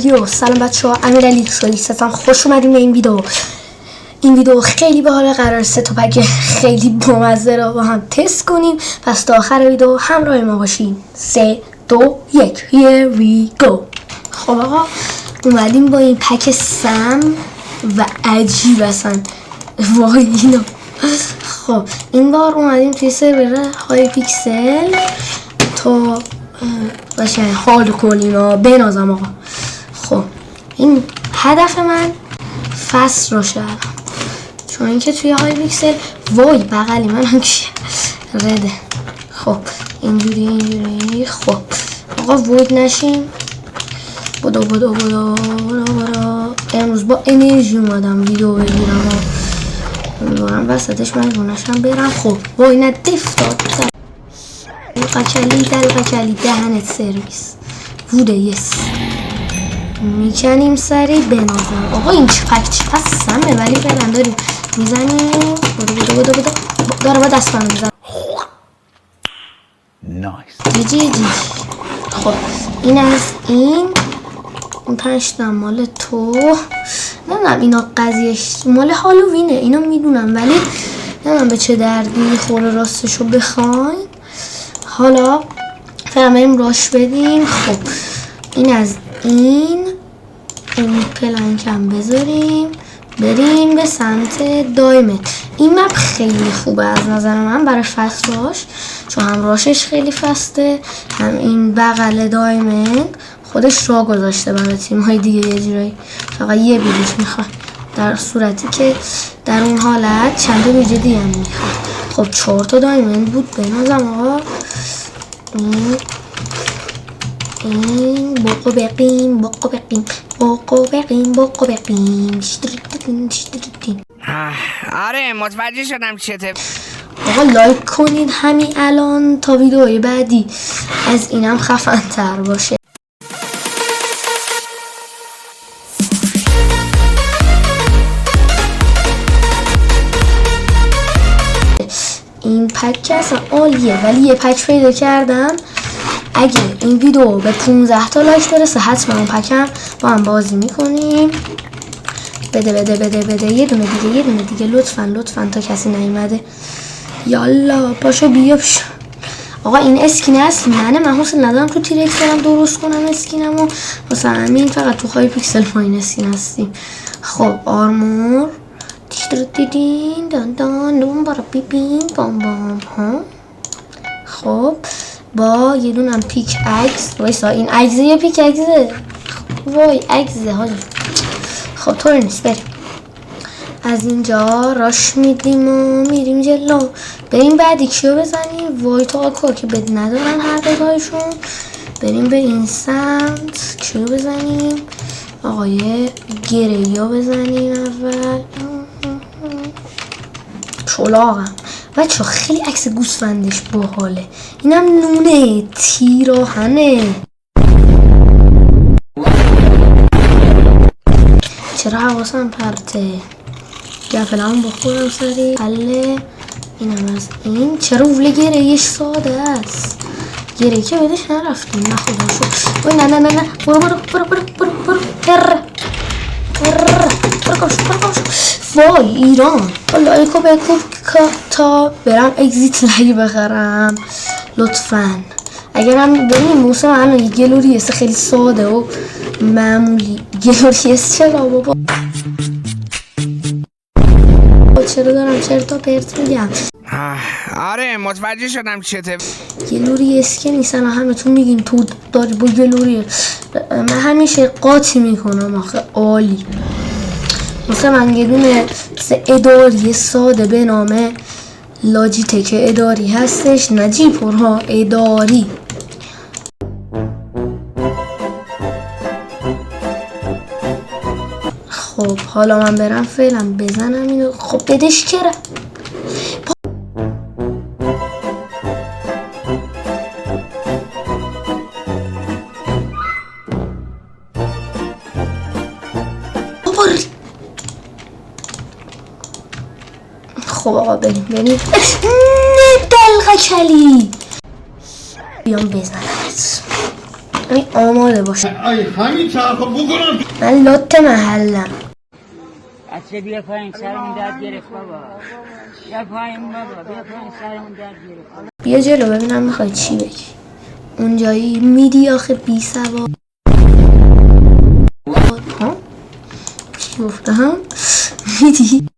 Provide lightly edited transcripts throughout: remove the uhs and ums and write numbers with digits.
یو سلام بچه ها، امیرعلی هستم. خوش اومدیم به این ویدیو. این ویدیو خیلی باحاله، قرار 3 تا پک خیلی بامزه رو با هم تست کنیم. پس تا آخر ویدیو همراه ما باشین. 3 2 1 here we go. خب آقا اومدیم با این پک سم و عجیب اصلا وای اینا. خب این بار اومدیم توی سرور های پیکسل تا باشه حال کنیم و بنازم آقا. خب این هدف من فصل رو شد، چون اینکه توی های پیکسل وای بغلی من هم رده. خب اینجوری خب آقا وید نشیم. بدو امروز با انرژی اومدم ویدیو بگیرم و امیدوارم وسطش مجبور نشم برم. خب وای نه دفتاد قچلی دهنت سرویس بوده. یس میکنیم سری بنازم. آقا این چقدر سمه ولی فعلا داریم میزنیم. بدو داره با دست منو میزنم. نایس جی. خب این از این 5 تا مال تو نمیدونم اینا قضیهش مال هالووینه، اینو میدونم ولی نمیدونم به چه دردی میخوره راستشو بخواین. حالا فعلا بریم راش بدیم. خب این از این پلنکم بذاریم بریم به سمت دایمند. این مپ خیلی خوبه از نظر من برای فصلاش، چون هم راشش خیلی فسته هم این بغل دایمند خودش را گذاشته برای تیم های دیگه. یه جورایی فقط یه بیریج میخواد، در صورتی که در اون حالت چند تا بیریج دیگه هم میخواد. خب 4 تا دایمند بود بنازم آقا. این بقو بقیم. آره متوجه شدم چته. آقا لایک کنید همین الان تا ویدیوی بعدی از اینم خفن تر باشه. این پک اصلا عالیه ولی یه پک پیدا کردم. اگه این ویدیو به 15 تا لایک برسه حتما اون پکم با هم بازی میکنیم. بده یه دونه دیگه لطفا تا کسی نیومده. یالا پاشو بیا بشو. آقا این اسکین اصل من حوصله ندارم تو تیرکس برم درست کنم اسکینمو، واسه همین فقط تو های پیکسل پاین اسکین هستیم. خب آرمور دیدین دان برا بیبین بام ها. خب با یه دونم پیک اکس. وایسا این اکسه یا پیک اکسه؟ وای اکسه حاجی. خب طور نیست بریم از اینجا راش میدیم و میریم جلو. بریم بعدی کیو بزنیم. وای تا آقا که بد ندارن هر دوتایشون. بریم به این سمت کیو بزنیم. آقای گریو بزنیم اول. چلاقم بچه خیلی عکس گوسفندش باحاله. اینم نونه تیراهنه. چرا حواسم پرته؟ گفلم بخورم سری حله. اینم از این. چرا وله گریهش ساده است؟ گریه که بدش نرفتیم نخدا شد. وای نه برو وای ایران. لایکو بکن تا برم اگزیت لایک بخرم لطفا. اگرم ببینیم موسم الان یه گلوریس خیلی ساده و معمولی. گلوریس چرا بابا؟ چرا دارم چرتا پرت میگم؟ آره متوجه شدم چته. گلوریس که نیستن همه تون میگین تو داری با گلوریس. من همیشه قاطی میکنم آخه عالی. مثلا من یه دونه اداری ساده به نام لاجیتک اداری هستش، نجیپورها اداری. خب حالا من برم فعلا بزنم اینو. خب بدش کرم. خب آقا بریم نه دلقچلی بیام بزنمت. همین آماده باشه. همین طرف بکنم. من لات محلم. بچه بیا پایین سرمون درد گرفت بابا. بیا پایین بابا، بیا پایین سرمون درد گرفت. بیا جلو ببینم میخوای چی بگی. اونجایی میدی آخه بی سواد. ها؟ چی گفتم؟ میدی؟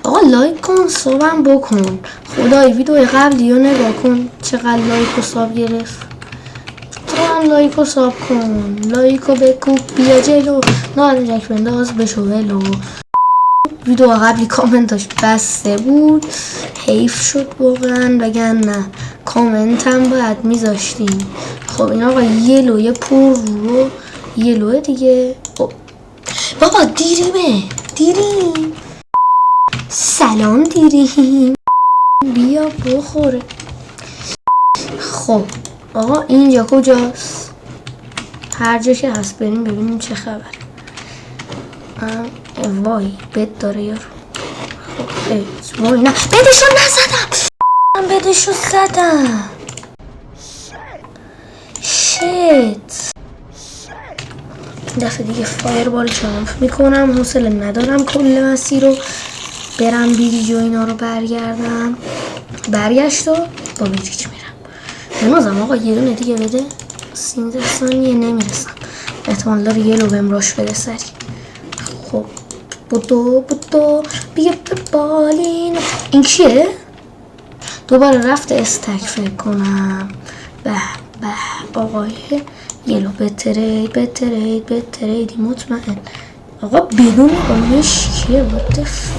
آقا لایک کن، صبحم بکن. خدای ویدیو قبلی رو نگاه کن چقدر لایک و ساب گرفت. تو هم لایک و ساب کن، لایک و بکوب بیا جلو، نارنجک بنداز بشو ولو. ویدیو قبلی کامنتاش بسته بود، حیف شد واقعا، وگرنه کامنت هم باید میذاشتیم. خب این آقا یلوی پر رو یلوه دیگه. بابا دیریم. سلام دیریم، بیا بخوره. خب آقا اینجا کجاست؟ هر جا که هست بریم ببینیم چه خبر. وای بد داره یارو. خب وای نه بدشو نزدم، من بدشو زدم. شیت دفعه دیگه فایربال جامپ میکنم، حوصله ندارم کل مسیر رو برم بیریج و اینا رو برگردم. برگشت و با بیریج میرم. نمازم آقا یه دونه دیگه بده، 13 ثانیه نمیرسم، احتمال داره یه لو بهم راش بده سری. خب بودو بیا ببالین. این کیه؟ دوباره رفته استک فکر کنم. به آقای یلو بترید مطمئن. آقا بدون قانونش کیه؟ بودف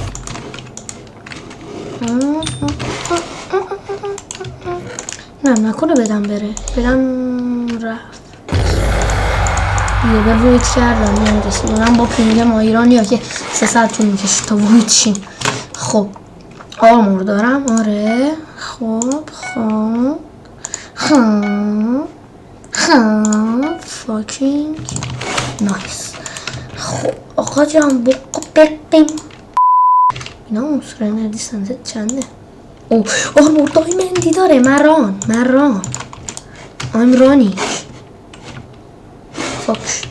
نه نکنه بدم بره، بدم رفت. یه به وید کردم نمیرسید، اونم با پینگ ما ایرانی ها که 3 ساعت طول میکشید تا وید شیم. خب آرمور دارم آره. خب فاکینگ نایس. خب آقا جان بقیم اینا عنصر انرژی سنزت چنده؟ او آرمور دایمندی داره. مران I'm running. فاک.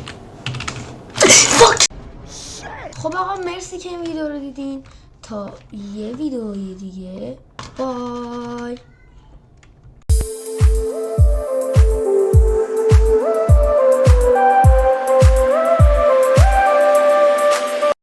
خب آقا مرسی که این ویدیو رو دیدین، تا یه ویدیوی دیگه بای.